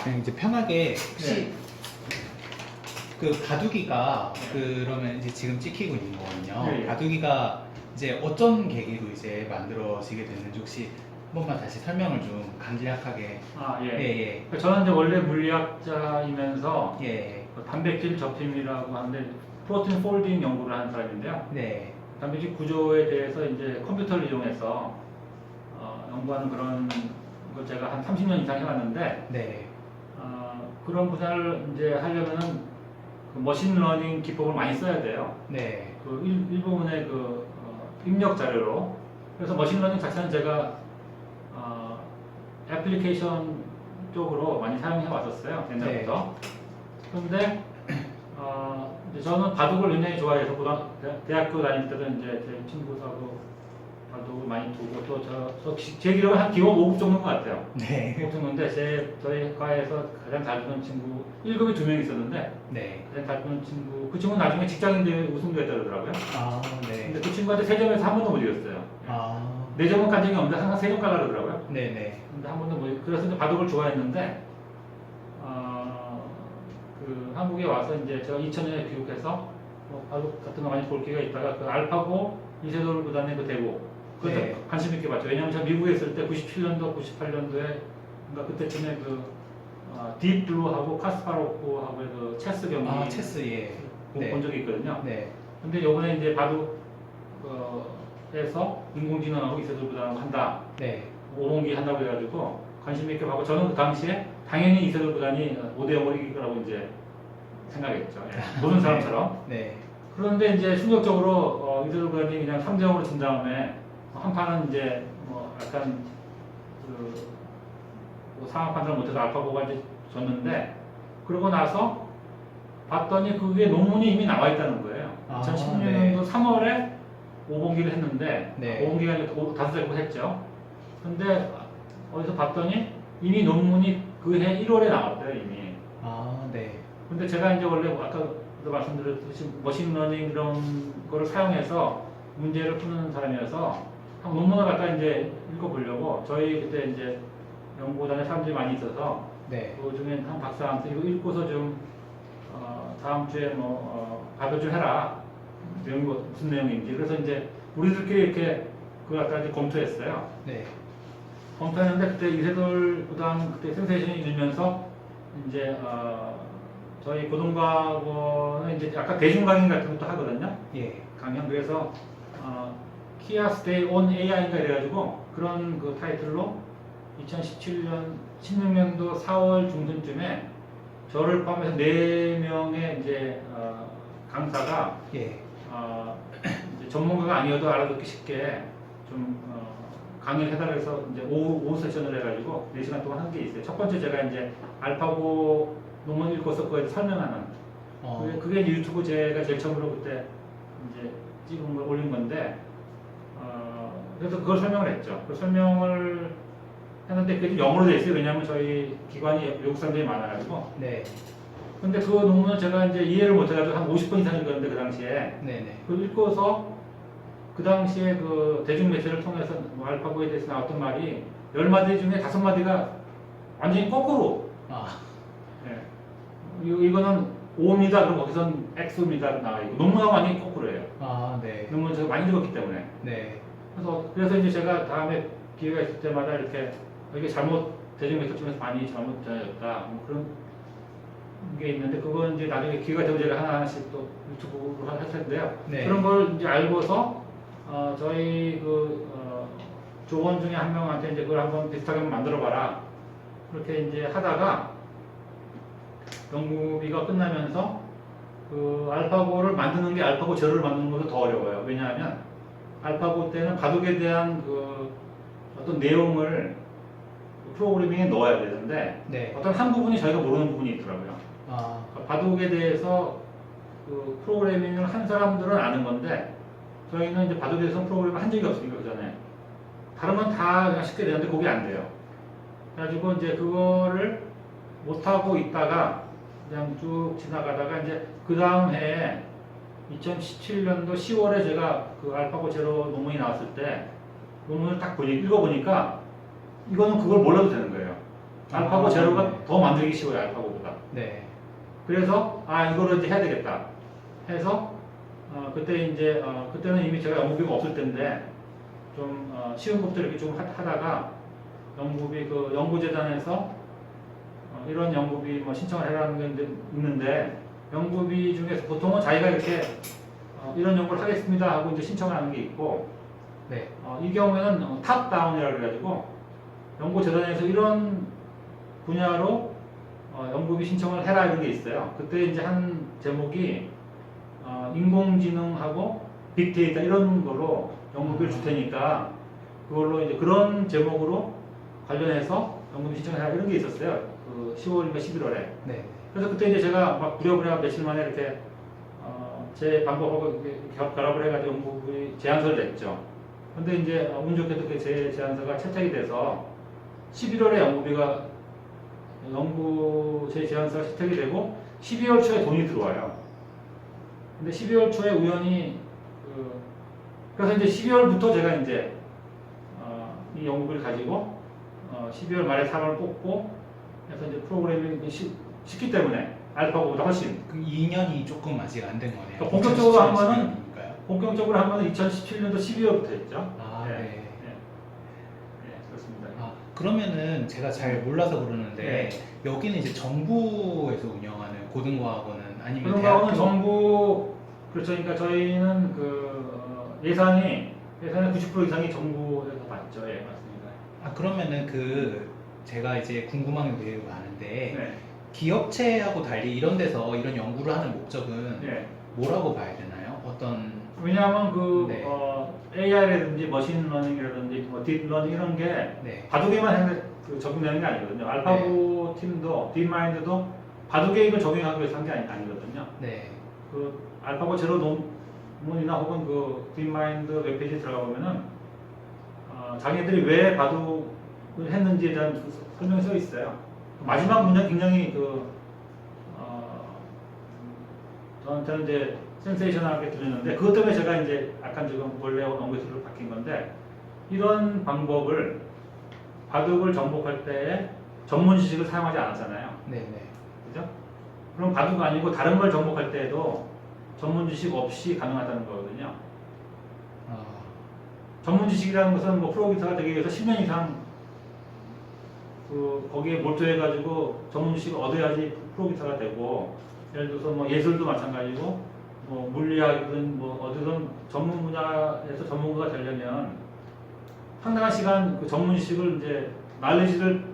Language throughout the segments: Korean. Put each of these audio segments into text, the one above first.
그냥 이제 편하게 혹시 네. 그 바둑이가 그러면 이제 지금 찍히고 있는 거거든요. 네, 예. 바둑이가 이제 어떤 계기로 이제 만들어지게 됐는지 혹시 한 번만 다시 설명을 좀 간략하게. 아, 예. 예, 그러니까 저는 이제 원래 물리학자이면서 예, 그 단백질 접힘이라고 하는데 프로틴 폴딩 연구를 하는 사람인데요. 네, 단백질 구조에 대해서 이제 컴퓨터를 이용해서 연구하는 그런 걸 제가 한 30년 이상 해왔는데 네, 그런 분야를 이제 하려면은 그 머신러닝 기법을 많이 써야 돼요. 네, 그 일부분의 그 입력 자료로. 그래서 머신러닝 자체는 제가 애플리케이션 쪽으로 많이 사용해 왔었어요. 옛날부터. 그런데 이제 저는 바둑을 굉장히 좋아해서 대학교 다닐 때도 이제 제 친구하고 바둑을 많이 두고 제 기록은 한 기본 5급 정도인 것 같아요. 네, 5급 정도인데 저희 과에서 가장 잘 두는 친구 1급이 2명 있었는데 네. 가장 잘 두는 친구 그 친구는 나중에 직장인대회 우승도 했다 그러더라고요. 아, 네. 근데 그 친구한테 3점에서 한 번도 못 이겼어요. 아, 4점은 깐 적이 없는데 항상 3점 깔라 그러더라고요. 네, 네, 근데 한 번도 못 그래서 이제 바둑을 좋아했는데 그 한국에 와서 이제 제가 2000년에 귀국해서 바둑 같은 거 많이 볼 기회가 있다가 그 알파고 이세돌 구단의 그 대구 그때 네. 관심 있게 봤죠. 왜냐면 제가 미국에 있을 때 97년도, 98년도에 그러니까 그때쯤에 그 딥블루하고 카스파로프하고의 그 체스 경기 아, 체스, 예. 네. 본 적이 있거든요. 네, 근데 요번에 이제 바둑 에서 인공지능하고 이세돌 구단하고 한다. 네, 5분기 한다고 해가지고 관심 있게 봐고 저는 그 당시에 당연히 이세돌 구단이 5대0으로 이길 거라고 이제 생각했죠. 예. 모든 사람처럼. 네, 그런데 이제 충격적으로 이세돌 구단이 그냥 3대0으로 진 다음에 한 판은 이제 뭐 약간 뭐 상황 판단을 못해서 알파고가 이제 졌는데 그러고 나서 봤더니 그게 논문이 이미 나와 있다는 거예요. 아, 2016년도 네. 3월에 5분기를 했는데 네. 5분기가 이제 5대 했죠. 근데 어디서 봤더니 이미 논문이 그해 1월에 나왔대요 이미. 아, 네, 근데 제가 이제 원래 아까도 말씀드렸듯이 머신러닝 이런 거를 사용해서 문제를 푸는 사람이어서 한 논문을 갖다 이제 읽어보려고 저희 그때 이제 연구단에 사람들이 많이 있어서 네, 그 중에 한 박사한테 이거 읽고서 좀 다음 주에 발표 좀 해라. 내용이 무슨 내용인지. 그래서 이제 우리들끼리 이렇게 그걸 갖다 이제 검토했어요. 네, 검토했는데 그때 이세돌 구단 그때 센세이션이 일면서 이제 저희 고등과학원은 이제 약간 대중 강의 같은 것도 하거든요. 예, 강연. 그래서 키아스 데이 온 AI인가 이래가지고 그런 그 타이틀로 2017년 16년도 4월 중순쯤에 저를 포함해서 4명의 이제 강사가 예, 이제 전문가가 아니어도 알아듣기 쉽게 좀 강의를 해달라 해서 이제 오후 세션을 해가지고 4시간 동안 한 게 있어요. 첫 번째 제가 이제 알파고 논문 읽고서 그거에 설명하는 그게 이제 유튜브 제가 제일 처음으로 그때 이제 찍은 걸 올린 건데 그래서 그걸 설명을 했죠. 그 설명을 했는데 그게 영어로 돼 있어요. 왜냐하면 저희 기관이 외국 사람들이 많아가지고. 네, 근데 그 논문을 제가 이제 이해를 못해가지고 한 50번 이상 읽었는데 그 당시에 네, 네, 그걸 읽고서 그 당시에 그 대중 매체를 통해서 뭐 알파고에 대해서 나왔던 말이 10마디 중에 5마디가 완전히 거꾸로. 예. 이거는 O입니다. 그럼 거기선 X입니다. 나와 있고 논문하고 완전히 거꾸로예요. 아, 네, 논문 제가 많이 읽었기 때문에. 네, 그래서 이제 제가 다음에 기회가 있을 때마다 이렇게 이게 대중 매체 중에서 많이 잘못 전해졌다. 뭐 그런 게 있는데 그건 이제 나중에 기회가 되면 제가 하나씩 또 유튜브로 할 텐데요. 네. 그런 걸 이제 알고서 저희 조원 중에 한 명한테 이제 그걸 한번 비슷하게 한번 만들어봐라. 그렇게 이제 하다가 연구비가 끝나면서 그 알파고를 만드는 게 알파고 제로를 만드는 것보다 더 어려워요. 왜냐하면 알파고 때는 바둑에 대한 그 어떤 내용을 프로그래밍에 넣어야 되는데 네, 어떤 한 부분이 저희가 모르는 부분이 있더라고요. 그러니까 바둑에 대해서 그 프로그래밍을 한 사람들은 아는 건데 저희는 이제 바둑에 대해서 프로그래밍을 한 적이 없으니까 그 전에 다른 건 다 그냥 쉽게 되는데 그게 안 돼요. 그래가지고 이제 그거를 못하고 있다가 그냥 쭉 지나가다가 이제 그 다음 해에 2017년도 10월에 제가 그 알파고 제로 논문이 나왔을 때 논문을 딱 읽어보니까 이거는 그걸 몰라도 되는 거예요. 알파고 제로가 네. 더 만들기 쉬워요, 알파고보다. 네. 그래서 이거를 이제 해야 되겠다 해서 그때 이제 그때는 이미 제가 연구비가 없을 때인데 좀 쉬운 것들 이렇게 좀 하다가 연구비 그 연구재단에서 이런 연구비 뭐 신청을 해라는 게 있는데 연구비 중에서 보통은 자기가 이렇게 이런 연구를 하겠습니다 하고 이제 신청을 하는 게 있고 네. 이 경우에는 탑다운이라 그래가지고 연구재단에서 이런 분야로 연구비 신청을 해라 이런 게 있어요. 그때 이제 한 제목이 인공지능하고 빅데이터 이런 걸로 연구비를 줄 테니까 그걸로 이제 그런 제목으로 관련해서 연구비 신청을 해라 이런 게 있었어요. 그 10월인가 11월에. 네. 그래서 그때 이제 제가 막 부랴부랴 며칠 만에 이렇게 제 방법하고 이렇게 결합을 해가지고 연구비 제안서를 냈죠. 근데 이제 운 좋게도 그 제 제안서가 채택이 돼서 11월에 제 제안서가 채택이 되고 12월 초에 돈이 들어와요. 근데 12월 초에 우연히 그래서 이제 12월부터 제가 이제 이 연구비를 가지고 12월 말에 사람을 뽑고 그래서 이제 프로그래밍 쉽기 때문에 알파고보다 훨씬 그 2년이 조금 아직 안 된 거네요. 그러니까 본격적으로 한 거는 2017년이니까요. 본격적으로 한 거는 2017년도 12월부터 했죠. 아, 네. 네. 네, 그렇습니다. 그러면은 제가 잘 몰라서 그러는데 네. 여기는 이제 정부에서 운영하는 고등과학원은 아니면 고등과학원은 정부 그렇죠. 그러니까 저희는 예산의 90% 이상이 정부에서 받죠. 예, 맞습니다. 그러면은 제가 이제 궁금한 게 되게 많은데 네. 기업체하고 달리 이런 데서 이런 연구를 하는 목적은 네. 뭐라고 봐야 되나요? 어떤 왜냐하면 네. AI라든지 머신러닝이라든지 딥러닝 이런 게 네. 바둑에만 적용되는 게 아니거든요. 알파고 팀도 딥마인드도 바둑에 이걸 적용하기 위해서 한 게 아니거든요. 네. 그 알파고 제로 논문이나 혹은 그 딥마인드 웹페이지에 들어가 보면은 자기들이 왜 바둑을 했는지에 대한 설명이 써 있어요. 마지막 문장 굉장히 저한테는 이제 센세이셔널하게 들렸는데 그것 때문에 제가 이제 약간 지금 원래 연구실로 바뀐 건데 이런 방법을 바둑을 정복할 때에 전문 지식을 사용하지 않았잖아요. 네. 네. 그죠? 그럼 바둑 아니고 다른 걸 정복할 때에도 전문 지식 없이 가능하다는 거거든요. 전문 지식이라는 것은 뭐 프로기타가 되기 위해서 10년 이상 거기에 몰두해가지고 전문 지식을 얻어야지 프로기타가 되고 예를 들어서 뭐 예술도 마찬가지고 뭐 물리학이든 뭐 어디든 전문 분야에서 전문가가 되려면 상당한 시간 그 전문 지식을 이제 날리지를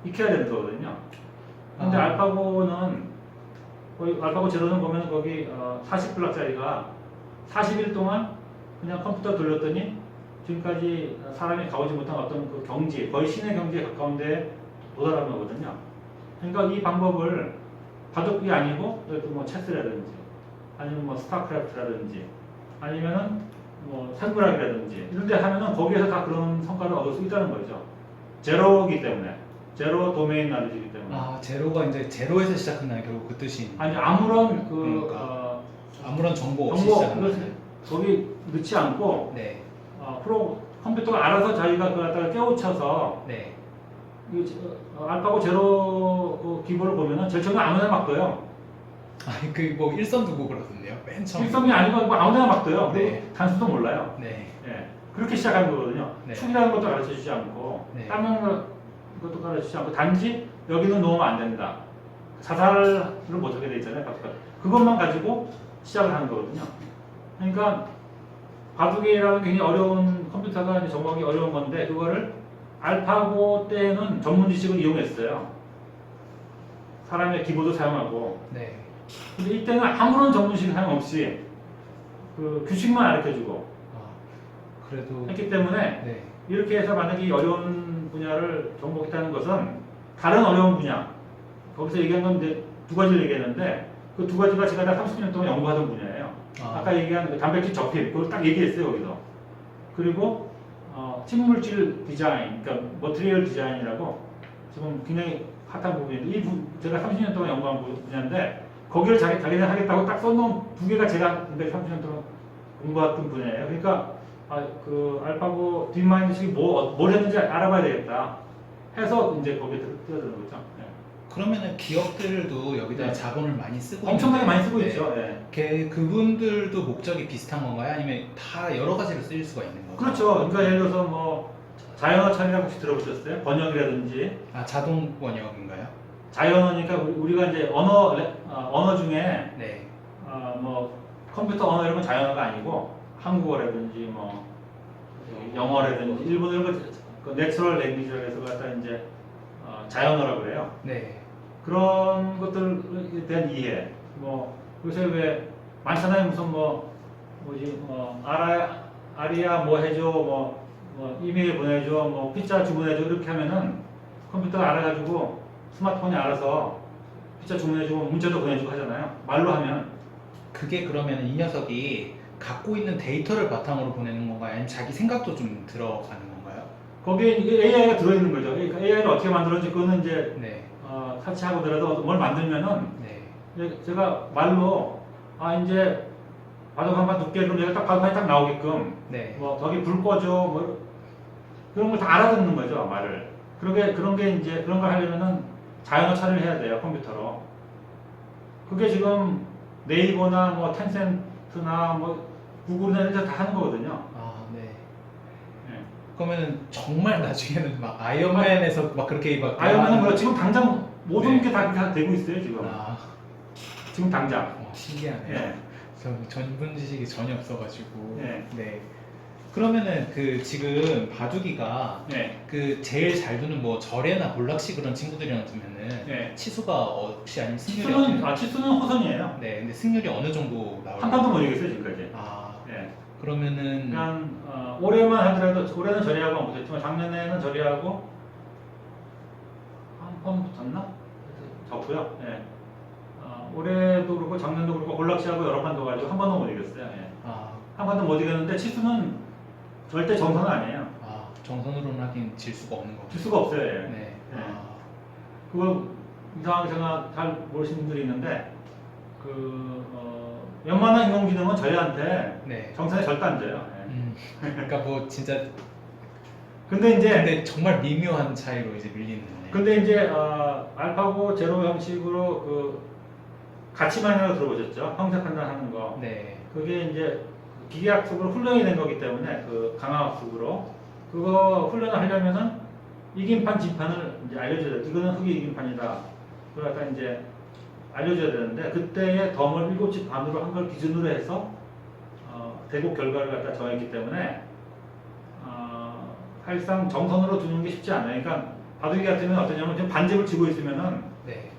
익혀야 되는 거거든요. 근데 알파고는 알파고 제로는 보면 거기 40블럭짜리가 40일 동안 그냥 컴퓨터 돌렸더니 지금까지 사람이 가보지 못한 어떤 그 경지, 거의 신의 경지에 가까운 데에 도달한 거거든요. 그러니까 이 방법을 바둑이 아니고 뭐 체스라든지 아니면 뭐 스타크래프트라든지 아니면은 뭐 생물학이라든지 이런 데 하면은 거기에서 다 그런 성과를 얻을 수 있다는 거죠. 제로이기 때문에. 제로 도메인 나르지이기 때문에. 제로가 이제 제로에서 시작한다는 결국 그 뜻이 아니 아무런 아무런 정보 없이 정보 시작하는. 거기 넣지 않고 네. 컴퓨터가 알아서 자기가 그걸 갖다가 깨우쳐서 네. 알파고 제로 기본을 보면은 제일 처음에 아무데나 막 떠요. 뭐 일선 두고 그러던데요. 맨 처음. 일성이 아니고 뭐 아무데나 막 떠요. 네. 단수도 몰라요. 네. 예. 그렇게 시작하는 거거든요. 네. 축이라는 것도 가르쳐 주지 않고 네. 다른 것도 가르쳐 주지 않고 단지 여기는 놓으면 안 된다. 자살을 못하게 돼 있잖아요. 그것만 가지고 시작을 하는 거거든요. 그러니까 바둑이라는 굉장히 어려운 컴퓨터가 이제 정복하기 어려운 건데 그거를 알파고 때는 전문 지식을 이용했어요. 사람의 기보도 사용하고. 네. 근데 이때는 아무런 전문 지식 사용 없이 그 규칙만 가르쳐주고 그래도 했기 때문에 네. 이렇게 해서 만약에 이 어려운 분야를 정복했다는 것은 다른 어려운 분야 거기서 얘기한 건 이제 두 가지를 얘기했는데 그 두 가지가 제가 다 30년 동안 연구하던 분야예요. 아까 얘기한 그 단백질 접합 그걸 딱 얘기했어요 거기서. 그리고 식물질 디자인, 그러니까 머티리얼 디자인이라고 지금 굉장히 핫한 부분인데 제가 30년 동안 연구한 분야인데 거기를 자기네 하겠다고 딱 써놓은 두 개가 제가 30년 동안 공부했던 분야예요. 그러니까 그 알파고 딥마인드식이 뭘 했는지 알아봐야 되겠다. 해서 이제 거기에 뛰어드는 거죠. 예. 그러면은 기업들도 여기다 네. 자본을 많이 쓰고 엄청나게 있는데, 많이 쓰고 네. 있죠. 예. 그분들도 목적이 비슷한 건가요? 아니면 다 여러 가지로 쓰일 수가 있는 건가요? 그렇죠. 그러니까 예를 들어서 뭐 자연어 처리라고 혹시 들어보셨어요? 번역이라든지 아, 자동 번역인가요? 자연어니까 우리가 이제 언어 중에 네. 뭐 컴퓨터 언어 이런 건 자연어가 아니고 한국어라든지 뭐 영어라든지 일본어 이런 거 내추럴 랭귀지라고 해서 갖다 이제 자연어라고 그래요. 네. 그런 것들에 대한 이해. 뭐 요새 왜 많잖아요. 무슨 아리아 뭐 해줘, 뭐 이메일 보내줘, 뭐 피자 주문해줘 이렇게 하면은 컴퓨터가 알아가지고 스마트폰이 알아서 피자 주문해주고 문자도 보내주고 하잖아요. 말로 하면. 그게 그러면 이 녀석이 갖고 있는 데이터를 바탕으로 보내는 건가요? 아니면 자기 생각도 좀 들어가는 건가요? 거기에 이게 AI가 들어있는 거죠. 그러니까 AI를 어떻게 만들었는지 그거는 이제 네. 사치하고더라도 뭘 만들면은 네. 제가 말로 이제 바둑 한 판 두께 그럼 얘가 딱 바둑판이 딱 나오게끔 네. 뭐 거기 불 꺼줘 뭐 그런 걸 다 알아듣는 거죠 말을. 그런 게 이제 그런 걸 하려면은 자연어 처리를 해야 돼요 컴퓨터로. 그게 지금 네이버나 뭐 텐센트나 뭐 구글이나 이런 데서 다 하는 거거든요. 아, 네. 예. 그러면은 정말 나중에는 막 아이언맨에서 막 그렇게 막 아이언맨은 뭐야 지금 당장 모든 네. 게 다 되고 있어요 지금. 아, 지금 당장. 신기하네요. 예. 저 전문 지식이 전혀 없어가지고. 네. 네. 그러면은 그 지금 바둑이가 예. 그 제일 잘 두는 뭐 절에나 볼락시 그런 친구들이랑 두면은 예. 치수가 혹시 아니면 승률이 어떻게 치수는 치수는 호선이에요. 네, 근데 승률이 어느 정도 나올까요? 한 판도 못 이겼어요 지금까지. 아, 예. 그러면은 그냥 올해만 하더라도 올해는 저리하고 못했지만 작년에는 저리하고 한 번 붙었나? 졌고요. 예. 올해도 그렇고 작년도 그렇고 볼락시하고 여러 판 둬가지고 한 번도 못 이겼어요. 예. 한 번도 못 이겼는데 치수는 절대 정선은 아니에요. 정선으로는 하긴 질 수가 없는 거죠. 질 수가 없어요. 예. 네. 예. 그거 이상하게 제가 잘 모르시는 분들이 있는데 웬만한 인공지능은 저희한테 네. 정선에 절대 안 져요. 예. 그러니까 뭐 진짜 근데 이제 근데 정말 미묘한 차이로 이제 밀리는 거네. 근데 이제 알파고 제로 형식으로 가치만이라고 들어보셨죠? 형태 판단하는 거. 네. 그게 이제 기계학습으로 훈련이 된 거기 때문에 그 강화학습으로 그거 훈련을 하려면은 이긴판 진판을 이제 알려줘야 돼. 이거는 흑이 이긴판이다. 그걸 약간 이제 알려줘야 되는데 그때의 덤을 7시 반으로 한 걸 기준으로 해서 대국 결과를 갖다 정했기 때문에 사실상 정선으로 두는 게 쉽지 않아요. 그러니까 바둑이 같으면 어떠냐면 지금 반집을 쥐고 있으면은 네.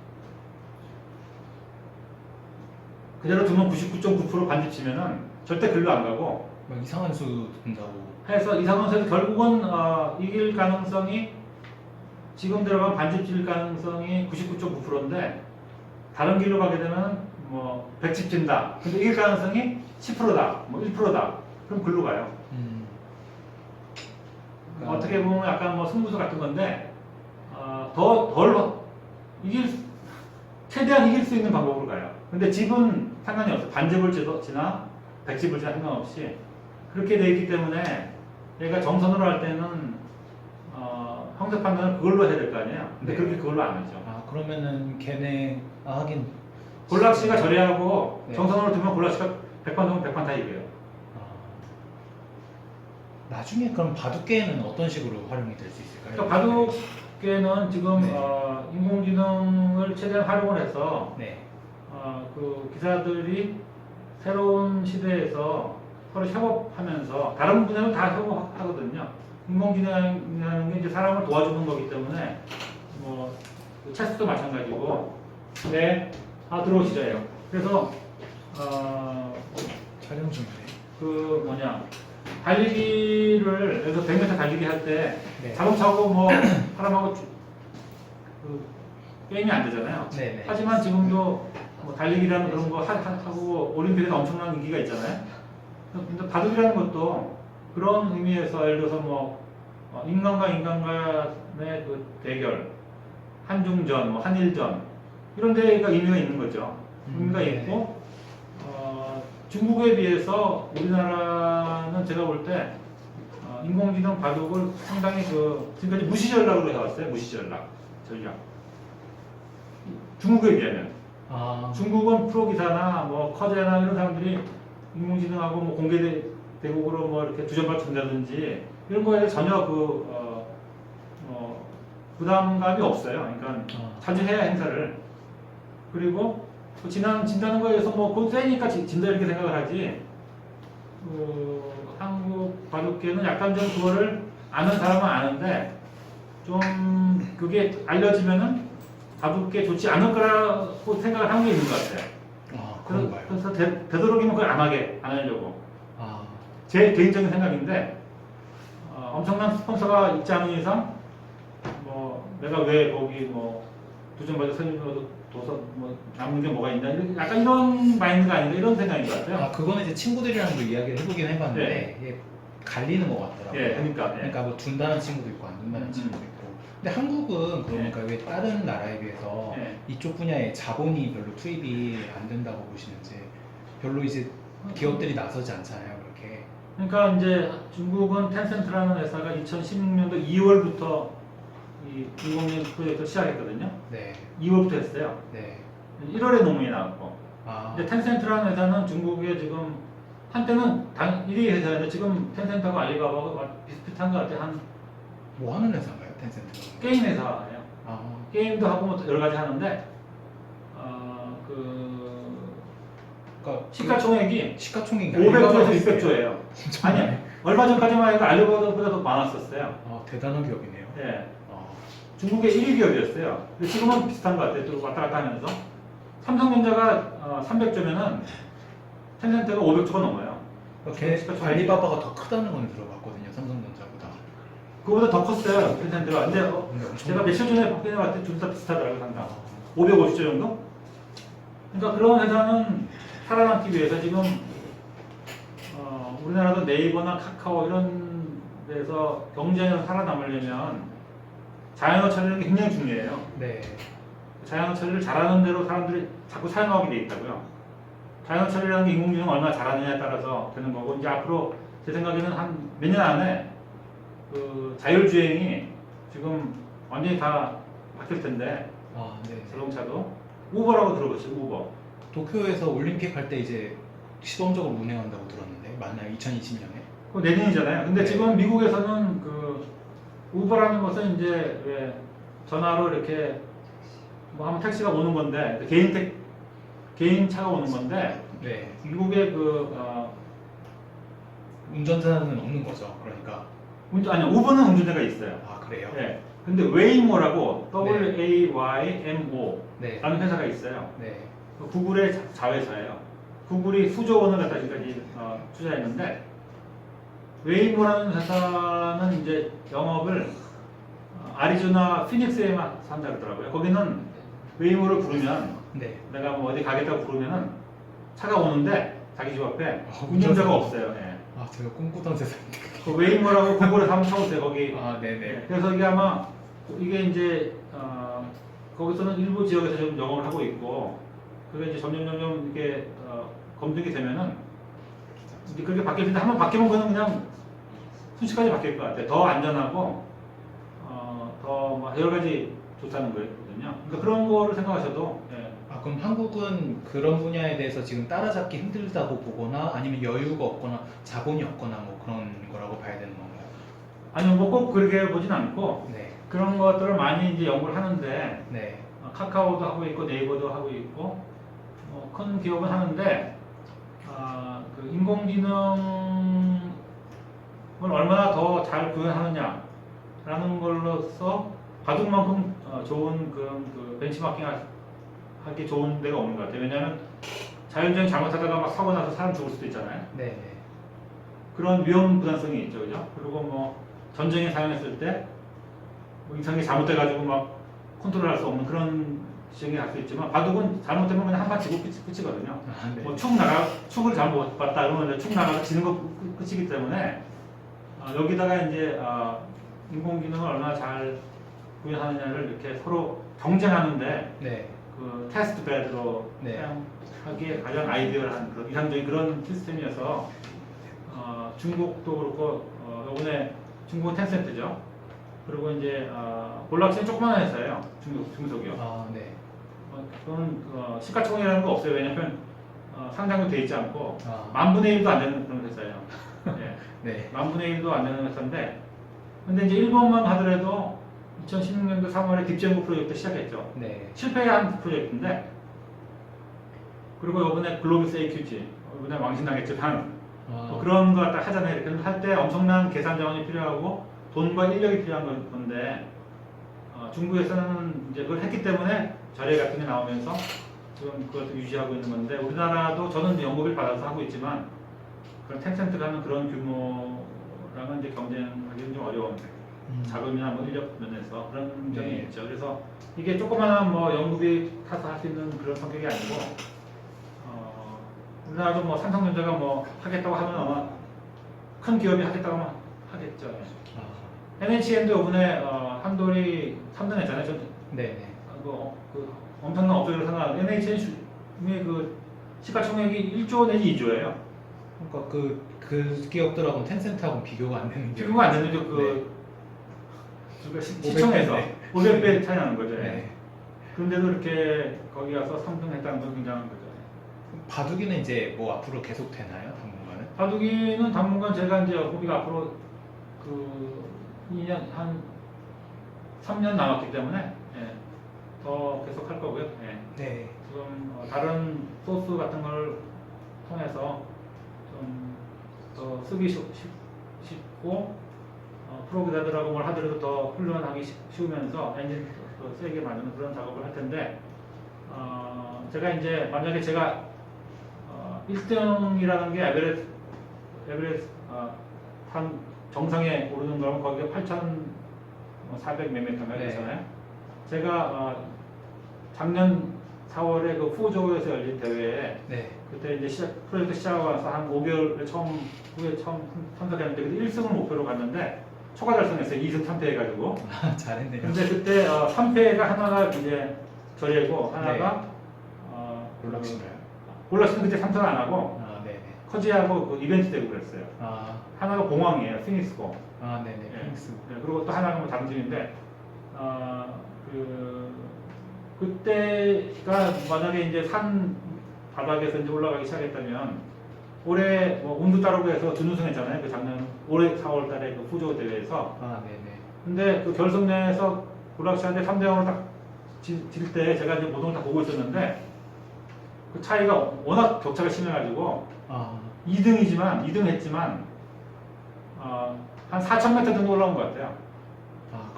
그대로 두면 99.9% 반집 치면은 절대 글로 안 가고 막 이상한 수 둔다고. 해서 이상원에서 결국은 이길 가능성이 지금 들어간 반집 질 가능성이 99.9%인데 다른 길로 가게 되면 뭐 100집 진다. 근데 이길 가능성이 10%다. 뭐 1%다. 그럼 글로 가요. 어떻게 보면 약간 뭐 승부수 같은 건데 최대한 이길 수 있는 방법으로 가요. 근데 집은 상관이 없어요. 반집을 지나 100집을 지나 상관없이 그렇게 돼 있기 때문에 얘가 정선으로 할 때는 형태 판단을 그걸로 해야 될 거 아니에요. 근데 네. 그렇게 그걸로 안 하죠. 그러면은 걔네 하긴 볼락시가 저리하고 네. 정선으로 두면 볼락시가 100판 두면 100판 다 이겨요. 나중에 그럼 바둑계에는 어떤 식으로 활용이 될 수 있을까요? 그러니까 바둑계는 지금 네. 인공지능을 최대한 활용을 해서 네. 그 기사들이 새로운 시대에서 서로 협업하면서 다른 분야는 다 협업하거든요. 인공지능이라는 게 이제 사람을 도와주는 거기 때문에 뭐 체스도 마찬가지고. 네, 들어오시죠. 그래서 촬영 중이네. 그 뭐냐 달리기를 그래서 100m 달리기 할 때 네. 자동차고 뭐 사람하고 그 게임이 안 되잖아요. 네네. 하지만 지금도 뭐 달리기라는 그런 거 하고 올림픽에서 엄청난 인기가 있잖아요. 근데 바둑이라는 것도 그런 의미에서 예를 들어서 뭐 인간과 인간 간의 그 대결, 한중전, 뭐 한일전 이런 데가 의미가 있는 거죠. 의미가 네. 있고 중국에 비해서 우리나라는 제가 볼 때 인공지능 바둑을 상당히 지금까지 무시 전략으로 해왔어요. 무시 전략. 중국에 비하면 아, 중국은 프로기사나 뭐 커제나 이런 사람들이 인공지능하고 뭐 공개 대국으로 뭐 이렇게 두점발 준다든지 이런 거에 전혀 부담감이 없어요. 그러니까 자주 해야 행사를. 그리고 진다는 거에 대해서 뭐 그거 세니까 진다 이렇게 생각을 하지. 한국 바둑계는 약간 좀 그거를 아는 사람은 아는데 좀 그게 알려지면은 바둑계 좋지 않을 거라고 생각을 하는 게 있는 것 같아요. 그런가요? 그래서 되도록이면 그걸 안 하려고. 아, 제 개인적인 생각인데 엄청난 스폰서가 있지 않은 이상 뭐 내가 왜 거기 뭐 두점 바둑 선임으로 둬서 뭐 남는 게 뭐가 있나 약간 이런 마인드가 아닌가 이런 생각인 것 같아요. 그거는 이제 친구들이랑도 이야기를 해보긴 해봤는데 이게 갈리는 것 같더라고요. 예, 그러니까. 그러니까 뭐 둔다는 친구도 있고 안 둔다는 친구도 있고. 근데 한국은 그러니까 왜 다른 나라에 비해서 예. 이쪽 분야에 자본이 별로 투입이 안 된다고 보시는지, 별로 이제 기업들이 나서지 않잖아요, 그렇게. 그러니까 이제 중국은 텐센트라는 회사가 2016년도 2월부터 이 인공지능 프로젝트를 시작했거든요. 네, 2월부터 했어요. 네. 1월에 논문이 나왔고. 아, 근데 텐센트라는 회사는 중국에 지금 한때는 1위 회사인데 지금 텐센트하고 알리바바가 비슷비슷한 것 같아요. 뭐 하는 회사인가요, 텐센트가? 게임 회사예요. 아, 게임도 하고 뭐 여러 가지 하는데 그러니까 시가총액이 시가총액이 500조에서 600조예요. 엄청 아니 얼마 전까지만 해도 알리바바보다 더 많았었어요. 대단한 기업이네요. 예. 아, 중국의 1위 기업이었어요. 근데 지금은 비슷한 것 같아요. 또 왔다 갔다 하면서 삼성전자가 300조면은 텐센트가 500조가 넘어요. 알리바바가 더 크다는 건 들어봤거든요, 삼성전자보다. 그거보다 더 컸어요. 텐센트가. 근데 근데 엄청 제가 며칠 전에 확인해 봤을 때 둘 다 비슷하더라고요. 상당. 아, 550조 정도? 그러니까 그런 회사는 살아남기 위해서 지금 우리나라도 네이버나 카카오 이런 데서 경쟁에서 살아남으려면 자연어 처리라는 게 굉장히 중요해요. 네. 자연어 처리를 잘하는 대로 사람들이 자꾸 사용하게 돼 있다고요. 자연어 처리라는 게 인공지능 얼마나 잘하느냐에 따라서 되는 거고, 이제 앞으로 제 생각에는 한 몇 년 안에 그 자율주행이 지금 완전히 다 바뀔 텐데, 네. 자동차도 우버라고 들어보시죠. 우버. 도쿄에서 올림픽 할 때 이제 시범적으로 운행한다고 들었는데 맞나요? 2020년에? 그거 내년이잖아요. 근데 네. 지금 미국에서는 그 우버라는 것은 이제 왜 전화로 이렇게 뭐 하면 택시가 오는 건데, 개인 차가 오는 건데, 네. 미국의 운전자는 없는 거죠. 그러니까. 아니요, 우버는 운전자가 있어요. 그래요? 예. 근데 웨이모라고 네. WAYMO 네. 라는 회사가 있어요. 네. 구글의 자회사예요. 구글이 수조 원을 갖다 지금까지 투자했는데, 웨이모라는 회사는 이제 영업을 아리조나 피닉스에만 산다 그러더라고요. 거기는 웨이모를 부르면 네. 내가 뭐 어디 가겠다고 부르면은 차가 오는데 자기 집 앞에 운전자가 운전자가 없어요. 예. 제가 꿈꾸던 세상인데. 그 웨이모라고 구글에서 한번 쳐보세요. 거기. 네네. 예. 그래서 이게 아마 이게 이제 거기서는 일부 지역에서 좀 영업을 하고 있고, 그게 이제 점점 이게 검증이 되면은 이제 그렇게 바뀔 텐데, 한번 바뀌면 그냥 순식간에 바뀔 것 같아요. 더 안전하고 더 여러 가지 좋다는 거거든요. 그러니까 그런 거를 생각하셔도. 예. 그럼 한국은 그런 분야에 대해서 지금 따라잡기 힘들다고 보거나 아니면 여유가 없거나 자본이 없거나 뭐 그런 거라고 봐야 되는 건가요? 아니요, 뭐 꼭 그렇게 보진 않고 네. 그런 것들을 많이 이제 연구를 하는데, 네. 카카오도 하고 있고 네이버도 하고 있고 큰 기업은 하는데, 그 인공지능을 얼마나 더 잘 구현하느냐라는 걸로서 바둑만큼 좋은 그 벤치마킹 하기 좋은 데가 없는 것 같아요. 왜냐하면 자연주행 잘못하다가 막 사고 나서 사람 죽을 수도 있잖아요. 네. 그런 위험 부담성이 있죠, 그죠? 그리고 뭐 전쟁에 사용했을 때 뭐 이상하게 잘못돼가지고 막 컨트롤할 수 없는 그런 지경에 갈 수 있지만, 바둑은 잘못되면 그냥 한 판 지고 끝이거든요. 네. 뭐 축을 잘못 봤다 그러면 축 나가서 지는 거 끝이기 때문에 여기다가 이제 인공지능을 얼마나 잘 구현하느냐를 이렇게 서로 경쟁하는데, 네. 그 테스트 베드로 네. 사용하기에 가장 아이디어한 그런 이상적인 그런 시스템이어서 중국도 그렇고 이번에 중국은 텐센트죠. 그리고 이제 볼락시는 조그마한 회사예요. 중소기업. 아, 네. 그건 시가총액이라는 거 없어요. 왜냐면 상장도 돼 있지 않고 아, 10,000분의 1도 안 되는 그런 회사예요. 예. 네. 10,000분의 1도 안 되는 회사인데, 근데 이제 일본만 하더라도 2016년도 3월에 딥젠구 프로젝트 시작했죠. 네. 실패한 프로젝트인데, 그리고 이번에 글로비스 AQG, 이번에 망신당했지만 아, 그런 거 갖다 하잖아요. 이렇게 할 때 엄청난 계산 자원이 필요하고 돈과 인력이 필요한 건데, 중국에서는 이제 그걸 했기 때문에 자료 같은 게 나오면서 지금 그것을 유지하고 있는 건데, 우리나라도 저는 이제 연구비를 받아서 하고 있지만 그런 텐센트가 하는 그런 규모랑은 이제 경쟁하기는 좀 어려운 자금이나 뭐 인력 면에서 그런 점이 네. 있죠. 그래서 이게 조그마한 뭐 연구비 타서 할 수 있는 그런 성격이 아니고, 우리나라도 뭐 삼성전자가 뭐 하겠다고 하면 아마 큰 기업이 하겠다고 하면 하겠죠. 아, NHN도 이번에 한돌이 3등 했잖아요. 네. 그 엄청난 업적으로 생각하는 NHN의 그 시가총액이 1조 내지 2조예요. 그러니까 그 기업들하고는 텐센트하고는 비교가 안 되는 게. 비교가 안 되는 그 시청에서 500배. 500배 차이 나는 거죠. 네. 그런데도 이렇게 거기 가서 3등 했다는 건 굉장한 거죠. 바둑이는 이제 뭐 앞으로 계속 되나요, 당분간은? 바둑이는 당분간 제가 이제 우리가 앞으로 그 2년 한 3년 남았기 때문에 더 계속 할 거고요. 네. 지금 다른 소스 같은 걸 통해서 좀 더 쓰기 쉽고 프로그래더라고 뭘 하더라도 더 훈련하기 쉬우면서 엔진 더 세게 만드는 그런 작업을 할 텐데, 제가 이제 만약에 제가 1등이라는 게 에베레스트 산 정상에 오르는 거면 거기가 8,400 몇 미터인가 네. 되잖아요. 제가 작년 4월에 그 후조에서 열린 대회에 네. 그때 이제 프로젝트 시작하고 나서 한 5개월 후에 처음 참석했는데 그때 1승을 목표로 갔는데 초과 달성했어요. 2승 3패 해가지고. 아, 잘했네요. 근데 그때 3패가 하나가 이제 저래고 하나가 볼락신가요? 볼락신은 그때 참석 안 하고 아, 네네. 커지하고 그 이벤트 되고 그랬어요. 아, 하나가 봉황이에요. 피닉스고. 네네. 피닉스. 네, 그리고 또 하나가 뭐 다른 팀인데, 그때가 만약에 이제 산 바닥에서 이제 올라가기 시작했다면, 올해 뭐 운도 따르고 해서 준우승했잖아요. 그 작년 올해 4월달에 그 후조 대회에서. 아, 네네. 근데 그 결승전에서 볼락시한테 3대0으로 딱 질 때 제가 이제 모든 걸 다 보고 있었는데, 그 차이가 워낙 격차가 심해가지고 아, 2등 했지만 한 4,000m 정도 올라온 것 같아요.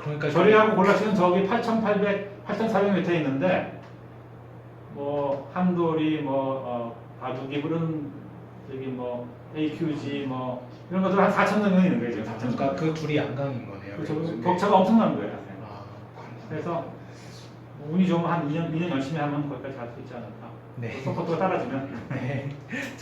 그러니까 저리하고 볼락시는 저기 8,800, 8,400m에 있는데, 뭐 한돌이 바둑이 그런 저기 뭐 AQG 뭐 이런 것들 한 4,000명 있는 거예요. 지금 4,000명. 그러니까 그 둘이 양강인 거네요. 그 격차가 엄청난 거예요. 아, 그래서 뭐 운이 좋으면 한 2년 열심히 하면 거기까지 갈 수 있지 않을까. 네. 서포트가 따라주면. 네.